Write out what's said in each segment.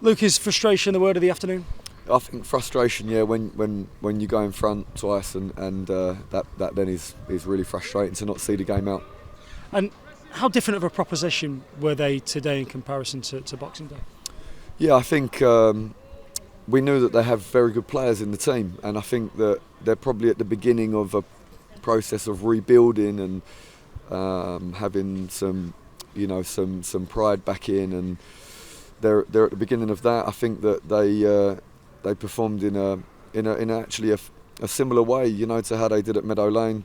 Luke, is frustration the word of the afternoon? I think frustration, yeah, when you go in front twice and that then is really frustrating to not see the game out. And how different of a proposition were they today in comparison to Boxing Day? Yeah, I think we knew that they have very good players in the team, and I think that they're probably at the beginning of a process of rebuilding and having some pride back in, and they're at the beginning of that. I think that they performed in actually a similar way, to how they did at Meadow Lane.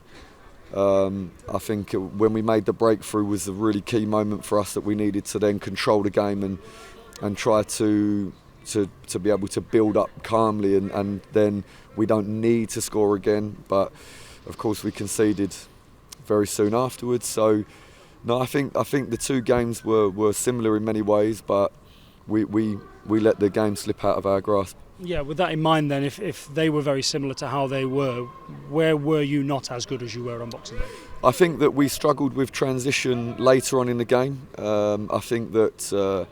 I think when we made the breakthrough was a really key moment for us, that we needed to then control the game and try to be able to build up calmly, and then we don't need to score again. But of course we conceded very soon afterwards. So no, I think the two games were similar in many ways, but we let the game slip out of our grasp. Yeah, with that in mind then, if they were very similar to how they were, where were you not as good as you were on Boxing Day? I think that we struggled with transition later on in the game. I think that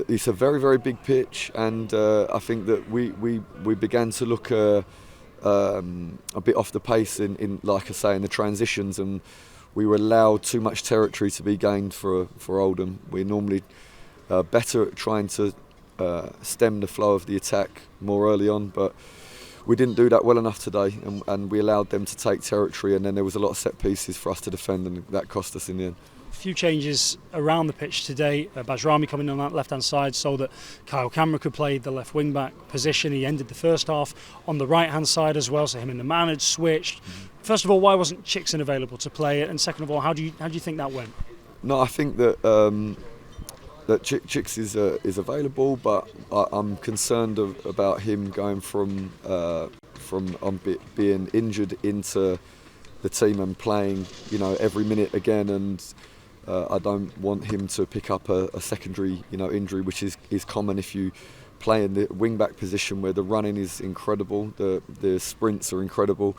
it's a very, very big pitch, and I think that we began to look a bit off the pace in like I say, in the transitions, and we were allowed too much territory to be gained for Oldham. We're normally better at trying to stem the flow of the attack more early on, but we didn't do that well enough today, and we allowed them to take territory, and then there was a lot of set pieces for us to defend, and that cost us in the end. A few changes around the pitch today. Bajrami coming on that left-hand side so that Kyle Cameron could play the left wing-back position. He ended the first half on the right-hand side as well, so him and the man had switched. First of all, why wasn't Chickson available to play it? And second of all, how do you think that went? No, I think that Chicks is available, but I'm concerned about him going from being injured into the team and playing, every minute again, and I don't want him to pick up a secondary, injury, which is common if you play in the wing back position, where the running is incredible, the sprints are incredible.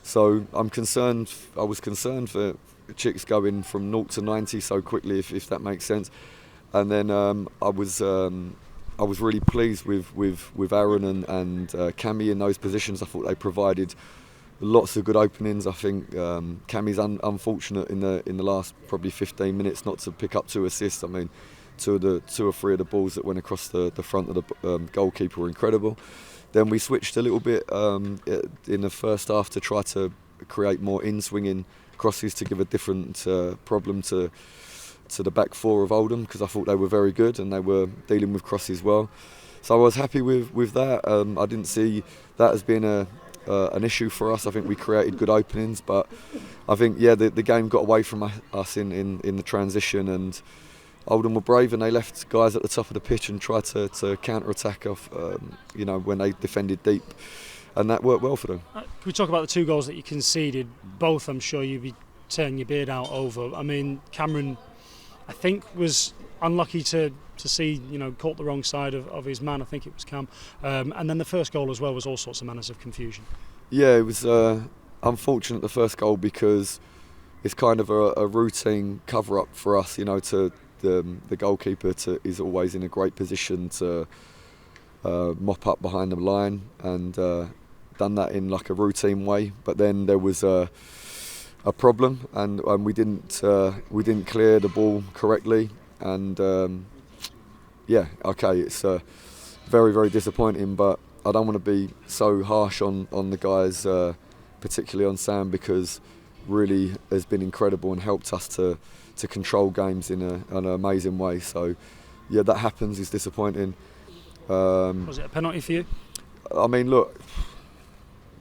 So I was concerned for Chicks going from 0 to 90 so quickly, if that makes sense. And then I was really pleased with Aaron and Cammy in those positions. I thought they provided lots of good openings. I think Cammy's unfortunate in the last probably 15 minutes not to pick up 2 assists. I mean, 2 or 3 of the balls that went across the front of the goalkeeper were incredible. Then we switched a little bit in the first half to try to create more in-swinging crosses to give a different problem to the back four of Oldham, because I thought they were very good and they were dealing with crosses well. So I was happy with that. I didn't see that as being an issue for us. I think we created good openings, but I think the game got away from us in the transition, and Oldham were brave and they left guys at the top of the pitch and tried to counter-attack off when they defended deep, and that worked well for them. Can we talk about the 2 goals that you conceded? Both, I'm sure you'd be tearing your beard out over. I mean, Cameron, I think, was unlucky to see, caught the wrong side of his man. I think it was Cam. And then the first goal as well was all sorts of manners of confusion. Yeah, it was unfortunate, the first goal, because it's kind of a routine cover-up for us, to the goalkeeper is always in a great position to mop up behind the line, and done that in like a routine way. But then there was a problem, and we didn't clear the ball correctly, and it's very, very disappointing. But I don't want to be so harsh on the guys, particularly on Sam, because really has been incredible and helped us to control games in an amazing way. So yeah, that happens. It's disappointing. Was it a penalty for you? I mean, look,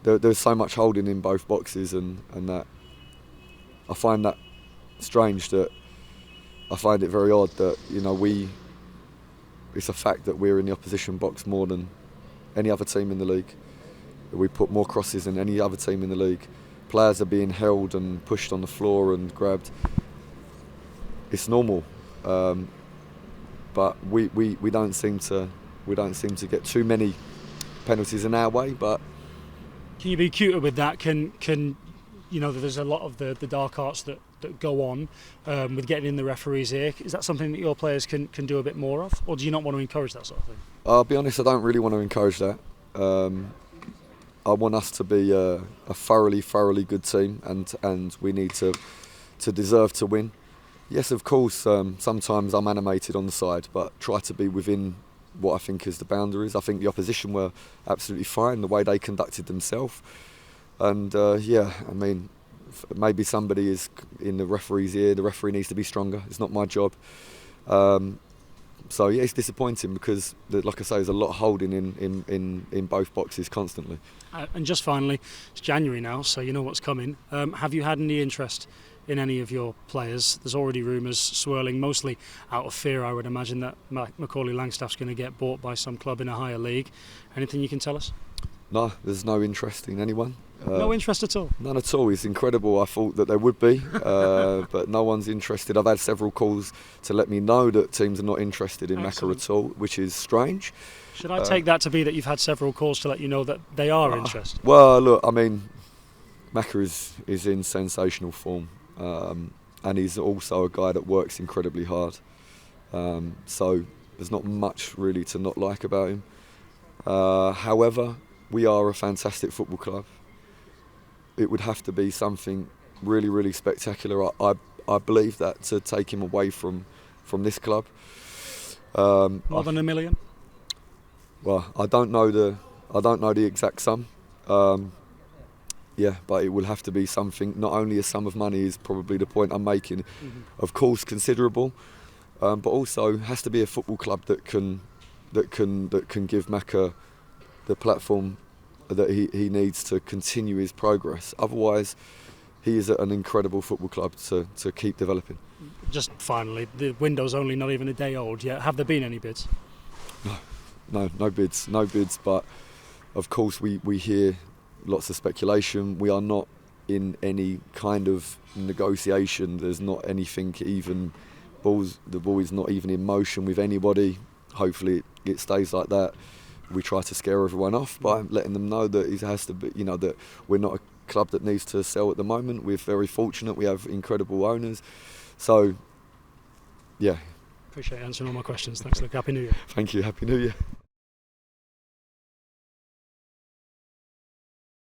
there's so much holding in both boxes, and that I find that strange. That I find it very odd that it's a fact that we're in the opposition box more than any other team in the league. We put more crosses than any other team in the league. Players are being held and pushed on the floor and grabbed. It's normal, but we don't seem to get too many penalties in our way. But can you be cuter with that? Can there's a lot of the dark arts that that go on with getting in the referee's ear. Is that something that your players can do a bit more of, or do you not want to encourage that sort of thing? I'll be honest, I don't really want to encourage that. I want us to be a thoroughly good team, and we need to deserve to win. Yes, of course, sometimes I'm animated on the side, but try to be within what I think is the boundaries. I think the opposition were absolutely fine, the way they conducted themselves. And maybe somebody is in the referee's ear. The referee needs to be stronger. It's not my job. So yeah, it's disappointing because, like I say, there's a lot holding in both boxes constantly. And just finally, it's January now, so you know what's coming. Have you had any interest in any of your players? There's already rumours swirling, mostly out of fear, I would imagine, that Macaulay Langstaff's going to get bought by some club in a higher league. Anything you can tell us? No, there's no interest in anyone. No interest at all? None at all. It's incredible. I thought that there would be, but no one's interested. I've had several calls to let me know that teams are not interested in Macca at all, which is strange. Should I take that to be that you've had several calls to let you know that they are interested? Well, look, I mean, Macca is in sensational form, and he's also a guy that works incredibly hard. So there's not much really to not like about him. However, we are a fantastic football club. It would have to be something really spectacular. I believe that to take him away from this club. More than $1 million? Well, I don't know the exact sum. But it will have to be something. Not only a sum of money is probably the point I'm making, of course considerable, but also has to be a football club that can give Macca the platform that he needs to continue his progress. Otherwise, he is an incredible football club to keep developing. Just finally, the window's only not even a day old yet. Have there been any bids? No bids. But of course, we hear lots of speculation. We are not in any kind of negotiation. There's not anything even. The ball is not even in motion with anybody. Hopefully, it stays like that. We try to scare everyone off by letting them know that it has to be, that we're not a club that needs to sell at the moment. We're very fortunate. We have incredible owners. So, yeah. Appreciate answering all my questions. Thanks, Luke. Happy New Year. Thank you. Happy New Year.